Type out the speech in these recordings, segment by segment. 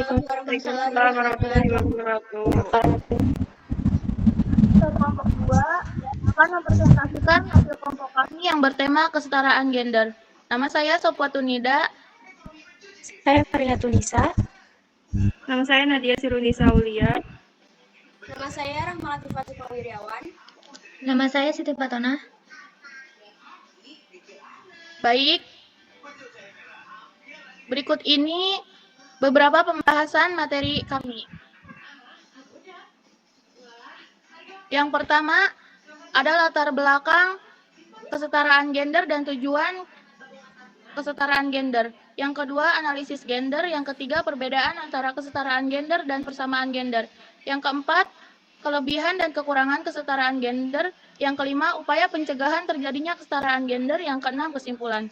Waalaikumsalam warahmatullahi wabarakatuh. Kelompok 2 akan mempresentasikan hasil kelompok kami yang bertema kesetaraan gender. Nama saya Sopwatunida. Saya Farina Tulisa. Nama saya Nadia Sirunisa Aulia. Nama saya Rahmalati Fatimah Wiryawan. Nama saya Siti Patona. Baik. Berikut ini beberapa pembahasan materi kami. Yang pertama ada latar belakang kesetaraan gender dan tujuan kesetaraan gender. Yang kedua, analisis gender. Yang ketiga, perbedaan antara kesetaraan gender dan persamaan gender. Yang keempat, kelebihan dan kekurangan kesetaraan gender. Yang kelima, upaya pencegahan terjadinya kesetaraan gender. Yang keenam, kesimpulan.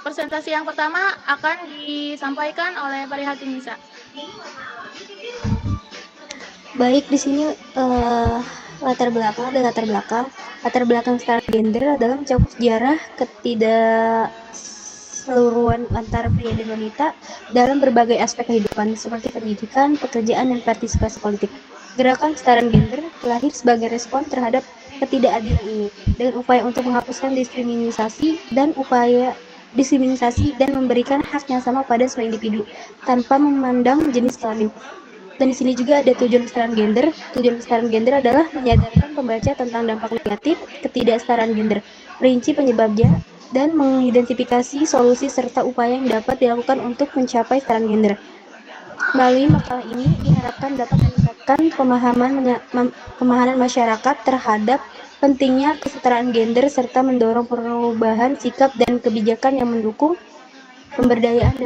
Presentasi yang pertama akan disampaikan oleh Parihatinisa. Baik, di sini latar belakang. Latar belakang kesetaraan gender adalah mencakup sejarah ketidakseluruhan antara pria dan wanita dalam berbagai aspek kehidupan seperti pendidikan, pekerjaan, dan partisipasi politik. Gerakan kesetaraan gender lahir sebagai respon terhadap ketidakadilan ini dengan upaya untuk menghapuskan diskriminasi dan memberikan hak yang sama pada semua individu tanpa memandang jenis kelamin. Dan di sini juga ada tujuan kesetaraan gender. Tujuan kesetaraan gender adalah menyadarkan pembaca tentang dampak negatif ketidaksetaraan gender, rinci penyebabnya, dan mengidentifikasi solusi serta upaya yang dapat dilakukan untuk mencapai kesetaraan gender. Melalui makalah ini diharapkan dapat meningkatkan pemahaman masyarakat terhadap pentingnya kesetaraan gender serta mendorong perubahan sikap dan kebijakan yang mendukung pemberdayaan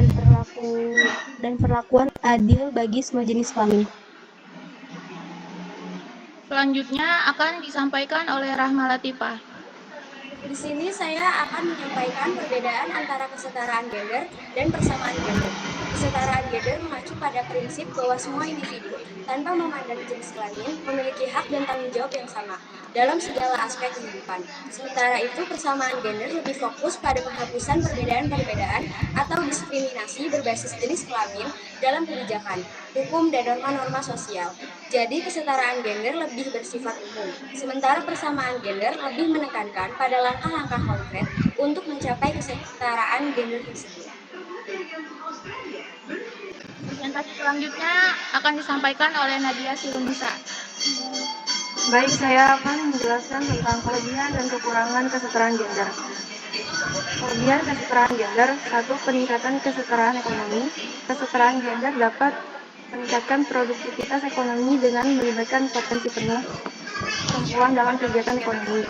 dan perlakuan adil bagi semua jenis kelamin. Selanjutnya akan disampaikan oleh Rahma Latifah. Di sini saya akan menyampaikan perbedaan antara kesetaraan gender dan persamaan gender. Kesetaraan gender mengacu pada prinsip bahwa semua individu, tanpa memandang jenis kelamin, memiliki hak dan tanggung jawab yang sama dalam segala aspek kehidupan. Sementara itu, persamaan gender lebih fokus pada penghapusan perbedaan-perbedaan atau diskriminasi berbasis jenis kelamin dalam kebijakan, hukum, dan norma-norma sosial. Jadi, kesetaraan gender lebih bersifat umum, sementara persamaan gender lebih menekankan pada langkah-langkah konkret untuk mencapai kesetaraan gender tersebut. Presentasi selanjutnya akan disampaikan oleh Nadia Sirunisa. Baik, saya akan menjelaskan tentang kelebihan dan kekurangan kesetaraan gender. Kelebihan kesetaraan gender: 1. Peningkatan kesetaraan ekonomi. Kesetaraan gender dapat meningkatkan produktivitas ekonomi dengan melibatkan potensi penuh perempuan dalam kegiatan ekonomi.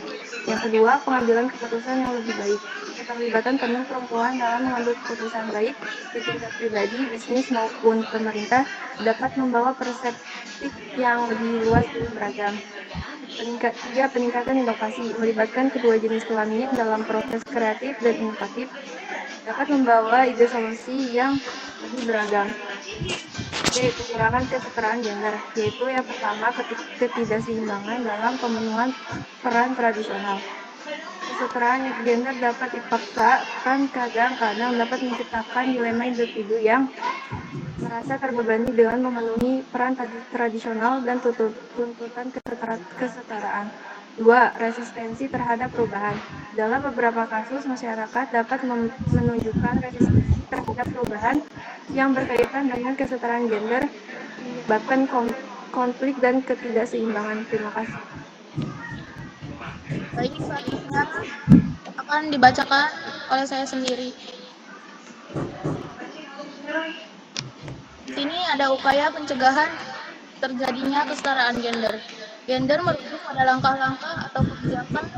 Yang kedua, pengambilan keputusan yang lebih baik. Keterlibatan penuh perempuan dalam mengambil keputusan baik di tingkat pribadi, bisnis maupun pemerintah dapat membawa perspektif yang lebih luas dan beragam. Tiga, peningkatan inovasi. Melibatkan kedua jenis kelamin dalam proses kreatif dan inovatif dapat membawa ide solusi yang lebih beragam. Kekurangan kesetaraan gender, yaitu yang pertama, ketidakseimbangan dalam pemenuhan peran tradisional. Kesetaraan gender dapat dipaksakan kadang-kadang dapat menciptakan dilema individu yang merasa terbebani dengan memenuhi peran tradisional dan tuntutan kesetaraan. 2. Resistensi terhadap perubahan. Dalam beberapa kasus, masyarakat dapat menunjukkan resistensi terhadap perubahan yang berkaitan dengan kesetaraan gender, menyebabkan konflik dan ketidakseimbangan. Terima kasih. Baik, selanjutnya akan dibacakan oleh saya sendiri. Di sini ada upaya pencegahan terjadinya kesetaraan gender. Gender merujuk pada langkah-langkah atau kebijakan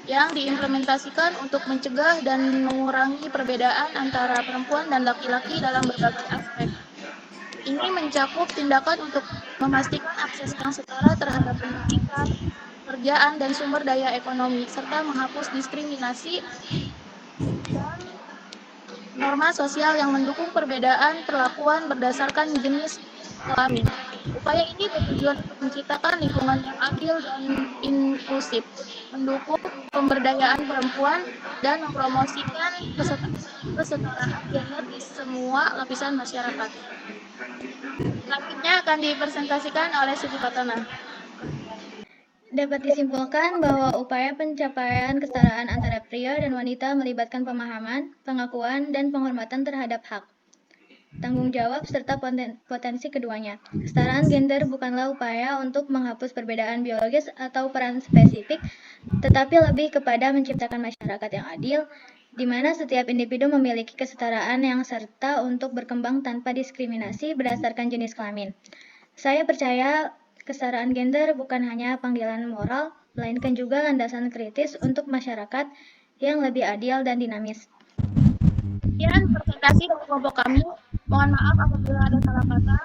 yang diimplementasikan untuk mencegah dan mengurangi perbedaan antara perempuan dan laki-laki dalam berbagai aspek. Ini mencakup tindakan untuk memastikan akses yang setara terhadap pendidikan, pekerjaan, dan sumber daya ekonomi, serta menghapus diskriminasi dan norma sosial yang mendukung perbedaan perlakuan berdasarkan jenis kelamin. Upaya ini bertujuan untuk menciptakan lingkungan yang adil dan inklusif, mendukung pemberdayaan perempuan, dan mempromosikan kesetaraan gender di semua lapisan masyarakat. Selanjutnya akan dipresentasikan oleh Siti Fatona. Dapat disimpulkan bahwa upaya pencapaian kesetaraan antara pria dan wanita melibatkan pemahaman, pengakuan, dan penghormatan terhadap hak, tanggung jawab, serta potensi keduanya. Kesetaraan gender bukanlah upaya untuk menghapus perbedaan biologis atau peran spesifik, tetapi lebih kepada menciptakan masyarakat yang adil, di mana setiap individu memiliki kesetaraan yang serta untuk berkembang tanpa diskriminasi berdasarkan jenis kelamin. Saya percaya kesetaraan gender bukan hanya panggilan moral, melainkan juga landasan kritis untuk masyarakat yang lebih adil dan dinamis. Sekian presentasi dari kelompok kami. Mohon maaf apabila ada salah kata.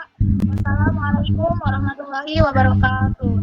Wassalamualaikum warahmatullahi wabarakatuh.